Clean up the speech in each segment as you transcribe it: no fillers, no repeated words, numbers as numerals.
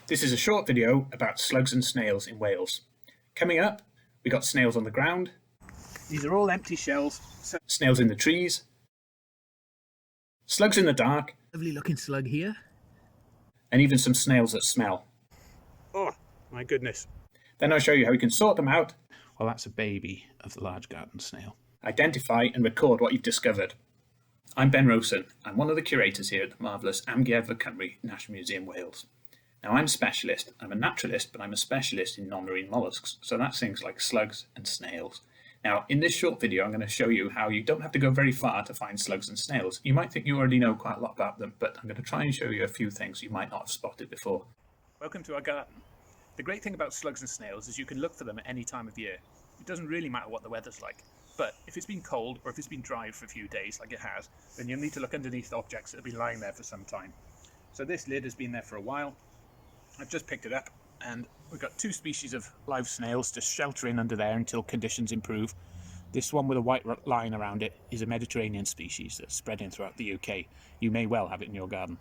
This is a short video about slugs and snails in Wales. Coming up, we got snails on the ground. These are all empty shells. Snails in the trees. Slugs in the dark. Lovely looking slug here. And even some snails that smell. Oh, my goodness. Then I'll show you how you can sort them out. Well, that's a baby of the large garden snail. Identify and record what you've discovered. I'm Ben Rosen. I'm one of the curators here at the marvellous Amgueddfa Cymru National Museum, Wales. Now, I'm a specialist. I'm a naturalist, but I'm a specialist in non-marine molluscs. So that's things like slugs and snails. Now, in this short video, I'm going to show you how you don't have to go very far to find slugs and snails. You might think you already know quite a lot about them, but I'm going to try and show you a few things you might not have spotted before. Welcome to our garden. The great thing about slugs and snails is you can look for them at any time of year. It doesn't really matter what the weather's like. But if it's been cold or if it's been dry for a few days, like it has, then you'll need to look underneath objects that have been lying there for some time. So this lid has been there for a while. I've just picked it up and we've got two species of live snails just sheltering under there until conditions improve. This one with a white line around it is a Mediterranean species that's spreading throughout the UK. You may well have it in your garden.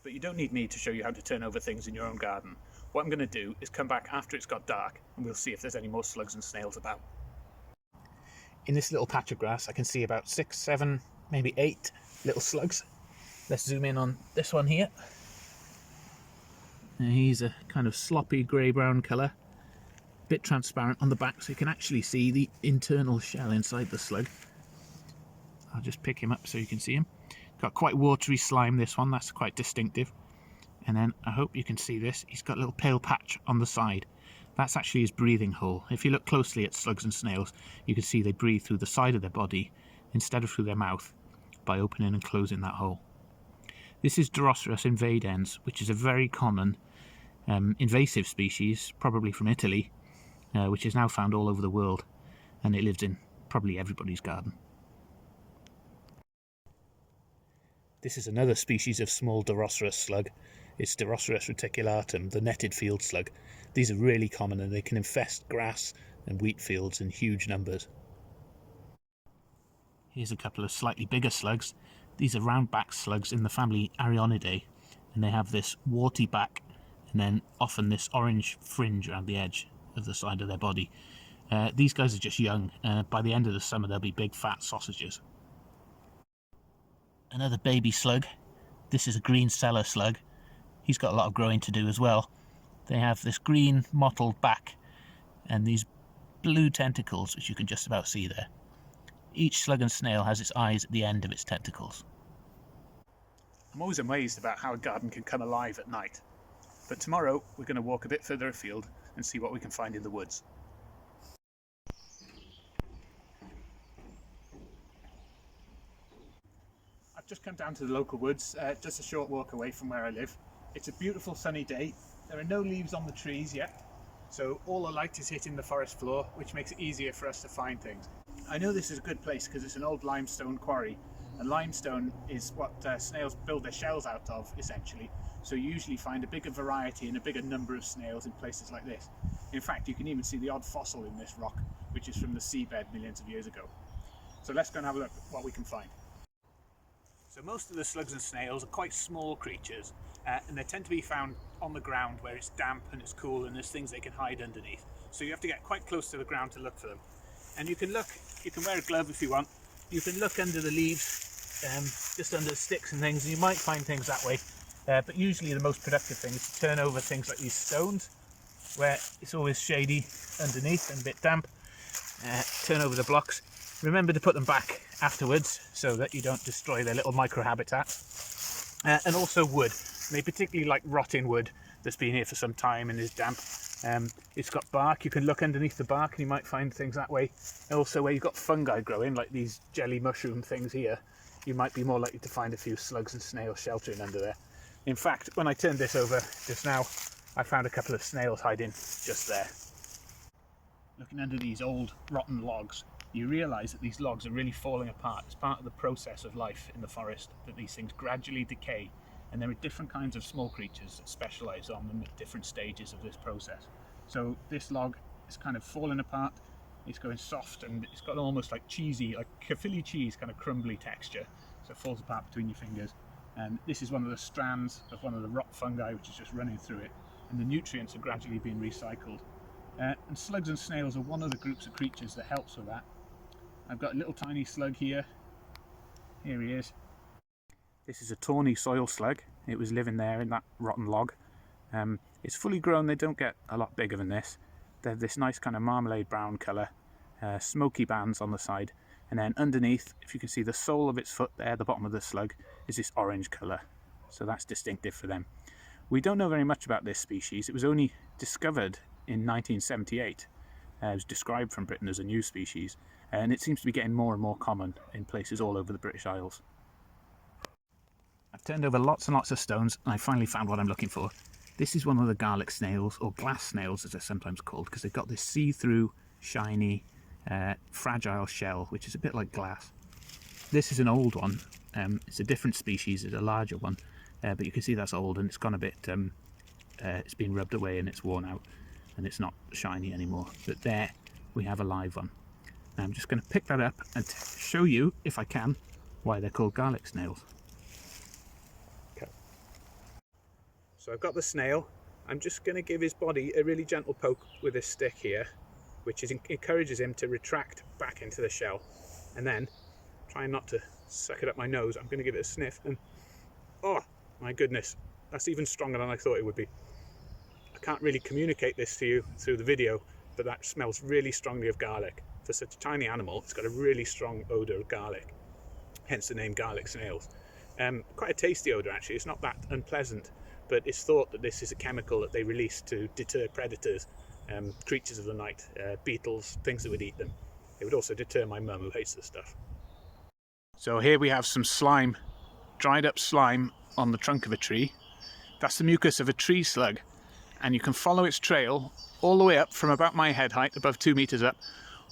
But you don't need me to show you how to turn over things in your own garden. What I'm going to do is come back after it's got dark and we'll see if there's any more slugs and snails about. In this little patch of grass, I can see about 6, 7, maybe 8 little slugs. Let's zoom in on this one here. Now, he's a kind of sloppy grey-brown colour, bit transparent on the back, so you can actually see the internal shell inside the slug. I'll just pick him up so you can see him. Got quite watery slime, this one, that's quite distinctive. And then, I hope you can see this, he's got a little pale patch on the side. That's actually his breathing hole. If you look closely at slugs and snails, you can see they breathe through the side of their body instead of through their mouth by opening and closing that hole. This is Durocerus invadens, which is a very common invasive species, probably from Italy, which is now found all over the world, and it lives in probably everybody's garden. This is another species of small Durocerus slug. It's Durocerus reticulatum, the netted field slug. These are really common and they can infest grass and wheat fields in huge numbers. Here's a couple of slightly bigger slugs. These are round-backed slugs in the family Arionidae, and they have this warty back and then often this orange fringe around the edge of the side of their body. These guys are just young. By the end of the summer they'll be big fat sausages. Another baby slug. This is a green cellar slug. He's got a lot of growing to do as well. They have this green mottled back and these blue tentacles, which you can just about see there. Each slug and snail has its eyes at the end of its tentacles. I'm always amazed about how a garden can come alive at night. But tomorrow we're going to walk a bit further afield and see what we can find in the woods. I've just come down to the local woods, just a short walk away from where I live. It's a beautiful sunny day. There are no leaves on the trees yet, so all the light is hitting the forest floor, which makes it easier for us to find things. I know this is a good place because it's an old limestone quarry, and limestone is what snails build their shells out of, essentially. So you usually find a bigger variety and a bigger number of snails in places like this. In fact, you can even see the odd fossil in this rock, which is from the seabed millions of years ago. So let's go and have a look at what we can find. So most of the slugs and snails are quite small creatures, and they tend to be found on the ground where it's damp and it's cool and there's things they can hide underneath. So you have to get quite close to the ground to look for them. And you can wear a glove if you want. You can look under the leaves, just under the sticks and things, and you might find things that way. But usually the most productive thing is to turn over things like these stones, where it's always shady underneath and a bit damp. Turn over the blocks. Remember to put them back afterwards so that you don't destroy their little microhabitat. And also wood. They particularly like rotting wood that's been here for some time and is damp. It's got bark. You can look underneath the bark and you might find things that way. And also where you've got fungi growing, like these jelly mushroom things here, you might be more likely to find a few slugs and snails sheltering under there. In fact, when I turned this over just now, I found a couple of snails hiding just there. Looking under these old rotten logs, you realise that these logs are really falling apart. It's part of the process of life in the forest, that these things gradually decay, and there are different kinds of small creatures that specialise on them at different stages of this process. So this log is kind of falling apart, it's going soft, and it's got almost like cheesy, like Caerphilly cheese kind of crumbly texture, so it falls apart between your fingers. This is one of the strands of one of the rock fungi which is just running through it, and the nutrients are gradually being recycled. And slugs and snails are one of the groups of creatures that helps with that. I've got a little tiny slug here. Here he is. This is a tawny soil slug. It was living there in that rotten log. It's fully grown. They don't get a lot bigger than this. They're this nice kind of marmalade brown colour, smoky bands on the side, and then underneath, if you can see the sole of its foot there, the bottom of the slug, is this orange colour. So that's distinctive for them. We don't know very much about this species. It was only discovered in 1978. It was described from Britain as a new species, and it seems to be getting more and more common in places all over the British Isles. I've turned over lots and lots of stones, and I finally found what I'm looking for. This is one of the garlic snails, or glass snails as they're sometimes called, because they've got this see-through, shiny, fragile shell, which is a bit like glass. This is an old one. It's a different species, it's a larger one, but you can see that's old and it's gone a bit, it's been rubbed away and it's worn out and it's not shiny anymore. But there we have a live one. Now I'm just going to pick that up and show you, if I can, why they're called garlic snails. Okay. So I've got the snail. I'm just going to give his body a really gentle poke with this stick here, which encourages him to retract back into the shell. And then, trying not to suck it up my nose, I'm going to give it a sniff, and oh my goodness, that's even stronger than I thought it would be. I can't really communicate this to you through the video, but that smells really strongly of garlic. For such a tiny animal, it's got a really strong odour of garlic, hence the name garlic snails. Quite a tasty odour actually. It's not that unpleasant, but it's thought that this is a chemical that they release to deter predators, creatures of the night, beetles, things that would eat them. It would also deter my mum, who hates this stuff. So here we have some slime, dried up slime on the trunk of a tree. That's the mucus of a tree slug, and you can follow its trail all the way up from about my head height, above 2 meters up,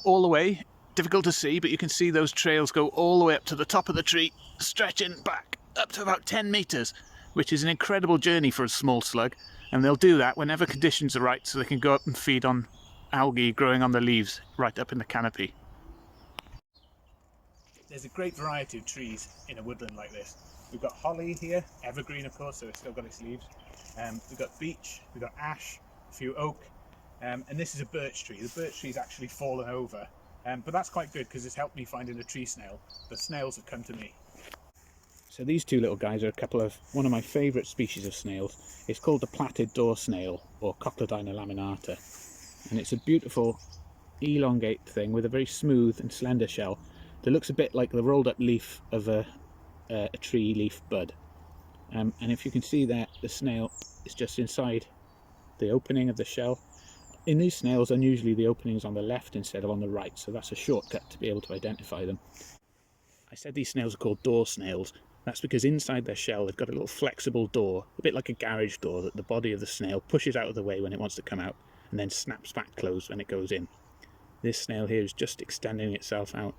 all the way, difficult to see, but you can see those trails go all the way up to the top of the tree, stretching back up to about 10 meters, which is an incredible journey for a small slug, and they'll do that whenever conditions are right so they can go up and feed on algae growing on the leaves right up in the canopy. There's a great variety of trees in a woodland like this. We've got holly here, evergreen of course, so it's still got its leaves. We've got beech, we've got ash, a few oak, and this is a birch tree. The birch tree's actually fallen over, but that's quite good because it's helped me finding a tree snail. The snails have come to me. So these two little guys are one of my favourite species of snails. It's called the plaited door snail, or Cotyledona laminata, and it's a beautiful elongate thing with a very smooth and slender shell that looks a bit like the rolled up leaf of a tree leaf bud. And if you can see there, the snail is just inside the opening of the shell. In these snails, unusually the opening is on the left instead of on the right, so that's a shortcut to be able to identify them. I said these snails are called door snails. That's because inside their shell they've got a little flexible door, a bit like a garage door, that the body of the snail pushes out of the way when it wants to come out and then snaps back closed when it goes in. This snail here is just extending itself out.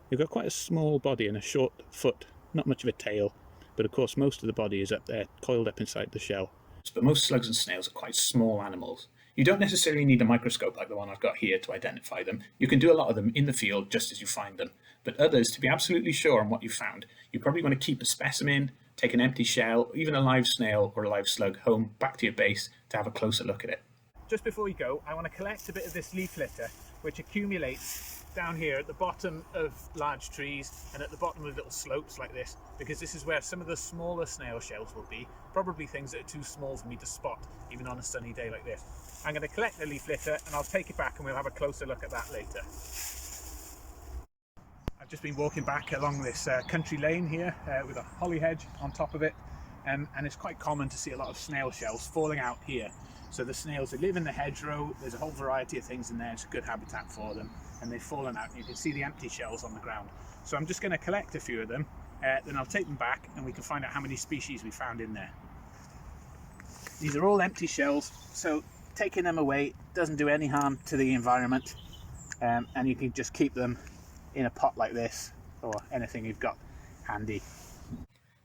They've got quite a small body and a short foot, not much of a tail, but of course most of the body is up there, coiled up inside the shell. But most slugs and snails are quite small animals. You don't necessarily need a microscope like the one I've got here to identify them. You can do a lot of them in the field just as you find them. But others, to be absolutely sure on what you found, you probably want to keep a specimen, take an empty shell, or even a live snail or a live slug home back to your base to have a closer look at it. Just before we go, I want to collect a bit of this leaf litter, which accumulates down here at the bottom of large trees and at the bottom of little slopes like this, because this is where some of the smaller snail shells will be, probably things that are too small for me to spot even on a sunny day like this. I'm going to collect the leaf litter and I'll take it back and we'll have a closer look at that later. I've just been walking back along this country lane here with a holly hedge on top of it, and it's quite common to see a lot of snail shells falling out here. So the snails that live in the hedgerow, there's a whole variety of things in there, it's a good habitat for them, and they've fallen out and you can see the empty shells on the ground. So I'm just going to collect a few of them, then I'll take them back and we can find out how many species we found in there. These are all empty shells, so taking them away doesn't do any harm to the environment, and you can just keep them in a pot like this or anything you've got handy.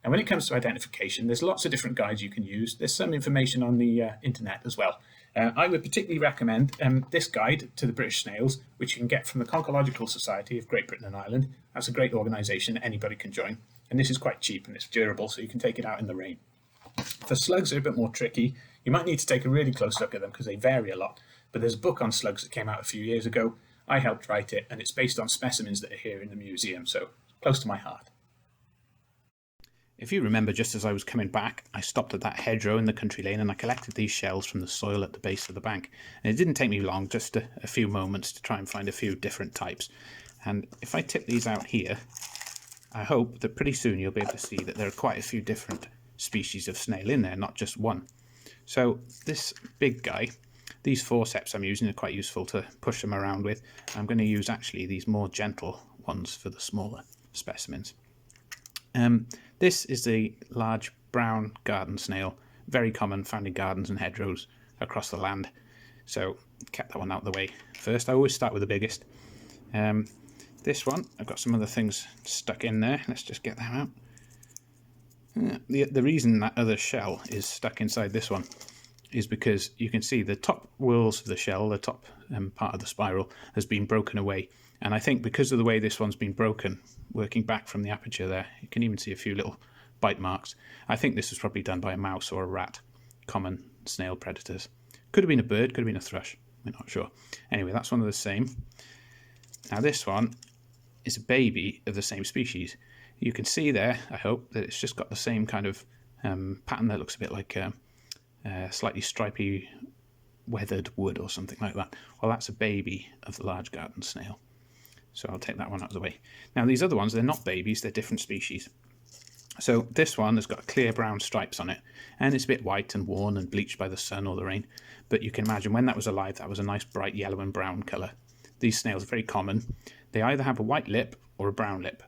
And when it comes to identification, there's lots of different guides you can use. There's some information on the internet as well. I would particularly recommend this guide to the British snails, which you can get from the Conchological Society of Great Britain and Ireland. That's a great organisation, anybody can join. and this is quite cheap and it's durable, so you can take it out in the rain. For slugs, they're a bit more tricky. You might need to take a really close look at them because they vary a lot, but there's a book on slugs that came out a few years ago. I helped write it, and it's based on specimens that are here in the museum, so close to my heart. If you remember, just as I was coming back, I stopped at that hedgerow in the country lane and I collected these shells from the soil at the base of the bank. And it didn't take me long, just a few moments to try and find a few different types. And if I tip these out here, I hope that pretty soon you'll be able to see that there are quite a few different species of snail in there, not just one. So this big guy, these forceps I'm using are quite useful to push them around with. I'm going to use actually these more gentle ones for the smaller specimens. This is the large brown garden snail, very common, found in gardens and hedgerows across the land. So kept that one out of the way first. I always start with the biggest. This one, I've got some other things stuck in there. Let's just get them out. The reason that other shell is stuck inside this one is because you can see the top whorls of the shell, the top part of the spiral, has been broken away. And I think because of the way this one's been broken, working back from the aperture there, you can even see a few little bite marks. I think this was probably done by a mouse or a rat, common snail predators. Could have been a bird, could have been a thrush, we're not sure. Anyway, that's one of the same. Now this one is a baby of the same species. You can see there, I hope, that it's just got the same kind of pattern that looks a bit like slightly stripy weathered wood or something like that. Well, that's a baby of the large garden snail. So I'll take that one out of the way. Now these other ones, they're not babies, they're different species. So this one has got clear brown stripes on it, and it's a bit white and worn and bleached by the sun or the rain. But you can imagine when that was alive, that was a nice bright yellow and brown colour. These snails are very common. They either have a white lip or a brown lip.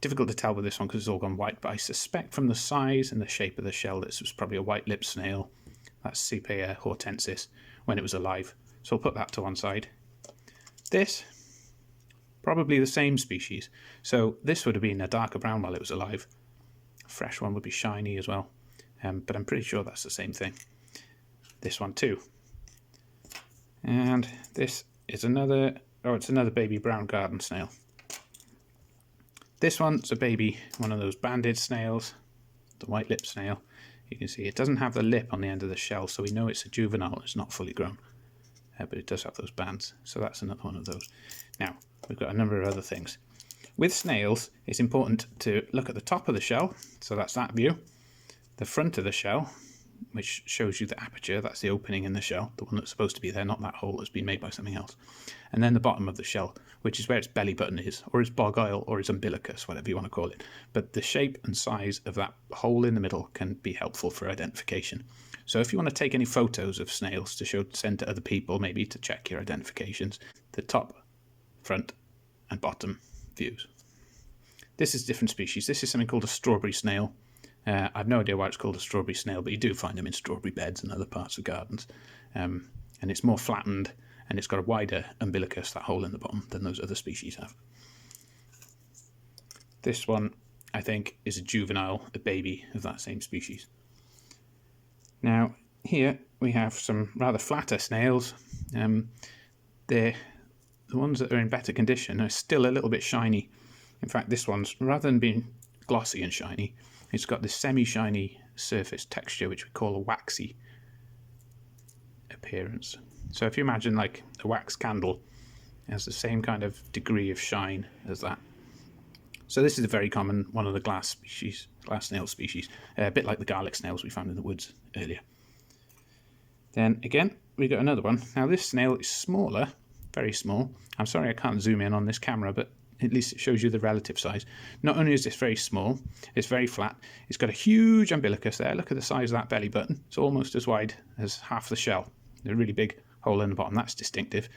Difficult to tell with this one because it's all gone white, but I suspect from the size and the shape of the shell this was probably a white-lipped snail. That's Sepia hortensis when it was alive. So I'll put that to one side. This, probably the same species. So this would have been a darker brown while it was alive. A fresh one would be shiny as well. But I'm pretty sure that's the same thing. This one too. And this is another, it's another baby brown garden snail. This one's a baby, one of those banded snails, the white-lipped snail. You can see it doesn't have the lip on the end of the shell, so we know it's a juvenile, it's not fully grown. But it does have those bands, so that's another one of those. Now, we've got a number of other things. With snails, it's important to look at the top of the shell, so that's that view. The front of the shell, which shows you the aperture, that's the opening in the shell, the one that's supposed to be there, not that hole that's been made by something else. And then the bottom of the shell, which is where its belly button is, or its bog-oil, or its umbilicus, whatever you want to call it. But the shape and size of that hole in the middle can be helpful for identification. So if you want to take any photos of snails to send to other people, maybe to check your identifications, the top, front, and bottom views. This is a different species. This is something called a strawberry snail. I've no idea why it's called a strawberry snail, but you do find them in strawberry beds and other parts of gardens. And it's more flattened, and it's got a wider umbilicus, that hole in the bottom, than those other species have. This one, I think, is a juvenile, a baby of that same species. Now, here we have some rather flatter snails. The ones that are in better condition are still a little bit shiny. In fact, this one's, rather than being glossy and shiny, it's got this semi-shiny surface texture, which we call a waxy appearance. So if you imagine like a wax candle, it has the same kind of degree of shine as that. So this is a very common, one of the glass snail species, a bit like the garlic snails we found in the woods earlier. Then again, we got another one. Now this snail is smaller, very small. I'm sorry I can't zoom in on this camera, but at least it shows you the relative size. Not only is this very small, it's very flat. It's got a huge umbilicus there. Look at the size of that belly button. It's almost as wide as half the shell. A really big hole in the bottom. That's distinctive.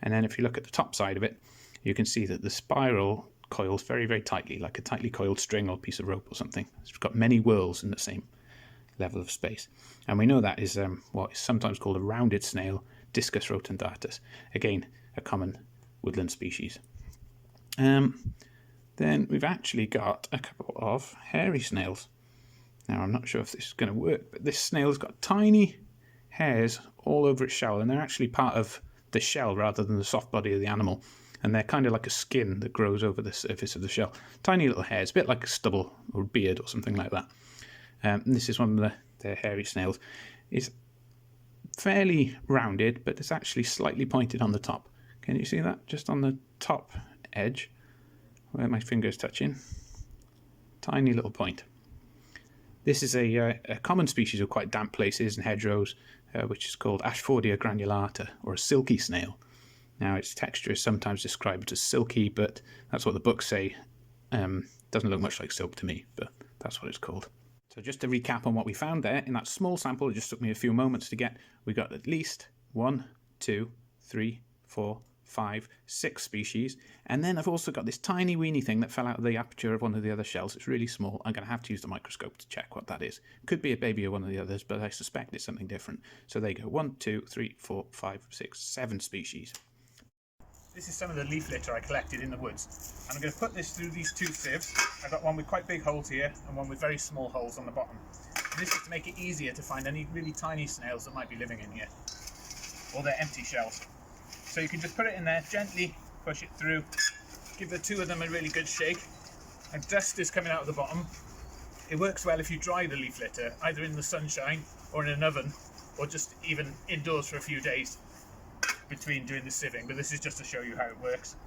And then if you look at the top side of it, you can see that the spiral coils very, very tightly, like a tightly coiled string or piece of rope or something. It's got many whorls in the same level of space. And we know that is what is sometimes called a rounded snail, Discus rotundatus. Again, a common woodland species. Then we've actually got a couple of hairy snails. Now, I'm not sure if this is going to work, but this snail's got tiny hairs all over its shell, and they're actually part of the shell rather than the soft body of the animal. and they're kind of like a skin that grows over the surface of the shell. Tiny little hairs, a bit like a stubble or a beard or something like that. And this is one of the hairy snails. It's fairly rounded, but it's actually slightly pointed on the top. Can you see that? Just on the top edge, where my finger is touching. Tiny little point. This is a common species of quite damp places and hedgerows, which is called Ashfordia granulata, or a silky snail. Now, its texture is sometimes described as silky, but that's what the books say. Doesn't look much like silk to me, but that's what it's called. So just to recap on what we found there, in that small sample, it just took me a few moments to get, we got at least 1, 2, 3, 4, 5, 6 species. And then I've also got this tiny weeny thing that fell out of the aperture of one of the other shells. It's really small. I'm going to have to use the microscope to check what that is. Could be a baby of one of the others, but I suspect it's something different. So there you go. 1, 2, 3, 4, 5, 6, 7 species. This is some of the leaf litter I collected in the woods. And I'm going to put this through these 2 sieves. I've got one with quite big holes here and one with very small holes on the bottom. And this is to make it easier to find any really tiny snails that might be living in here, or their empty shells. So you can just put it in there, gently push it through, give the 2 of them a really good shake, and dust is coming out of the bottom. It works well if you dry the leaf litter, either in the sunshine or in an oven, or just even indoors for a few days between doing the sieving, but this is just to show you how it works.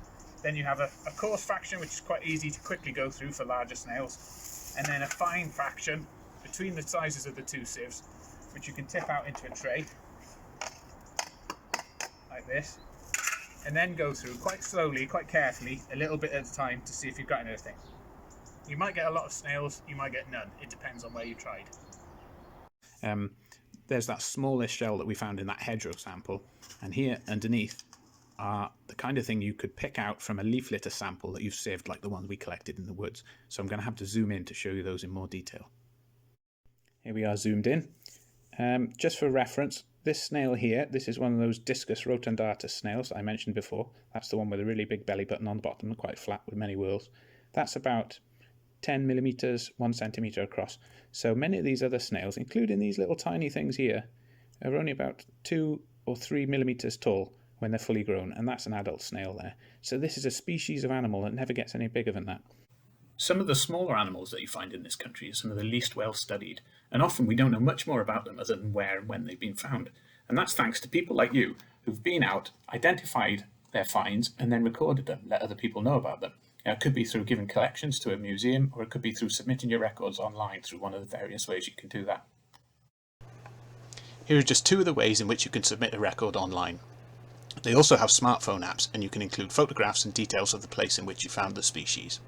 Then you have a coarse fraction, which is quite easy to quickly go through for larger snails, and then a fine fraction between the sizes of the 2 sieves, which you can tip out into a tray, like this, and then go through quite slowly, quite carefully, a little bit at a time to see if you've got anything. You might get a lot of snails, you might get none. It depends on where you tried. There's that smallest shell that we found in that hedgerow sample, and here underneath are the kind of thing you could pick out from a leaf litter sample that you've sieved, like the ones we collected in the woods. So I'm going to have to zoom in to show you those in more detail. Here we are zoomed in. Just for reference, this snail here, this is one of those Discus rotundatus snails I mentioned before. That's the one with a really big belly button on the bottom and quite flat with many whorls. That's about 10 millimeters, 1 centimeter across. So many of these other snails, including these little tiny things here, are only about 2 or 3 millimeters tall when they're fully grown, and that's an adult snail there. So this is a species of animal that never gets any bigger than that. Some of the smaller animals that you find in this country are some of the least well studied, and often we don't know much more about them other than where and when they've been found. And that's thanks to people like you who've been out, identified their finds, and then recorded them, let other people know about them. Now, it could be through giving collections to a museum, or it could be through submitting your records online through one of the various ways you can do that. Here are just 2 of the ways in which you can submit a record online. They also have smartphone apps, and you can include photographs and details of the place in which you found the species.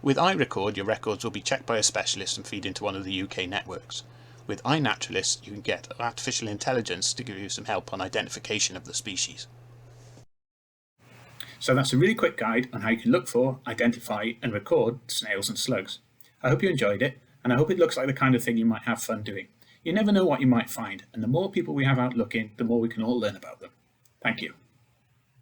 With iRecord, your records will be checked by a specialist and feed into one of the UK networks. With iNaturalist, you can get artificial intelligence to give you some help on identification of the species. So that's a really quick guide on how you can look for, identify and record snails and slugs. I hope you enjoyed it, and I hope it looks like the kind of thing you might have fun doing. You never know what you might find, and the more people we have out looking, the more we can all learn about them. Thank you.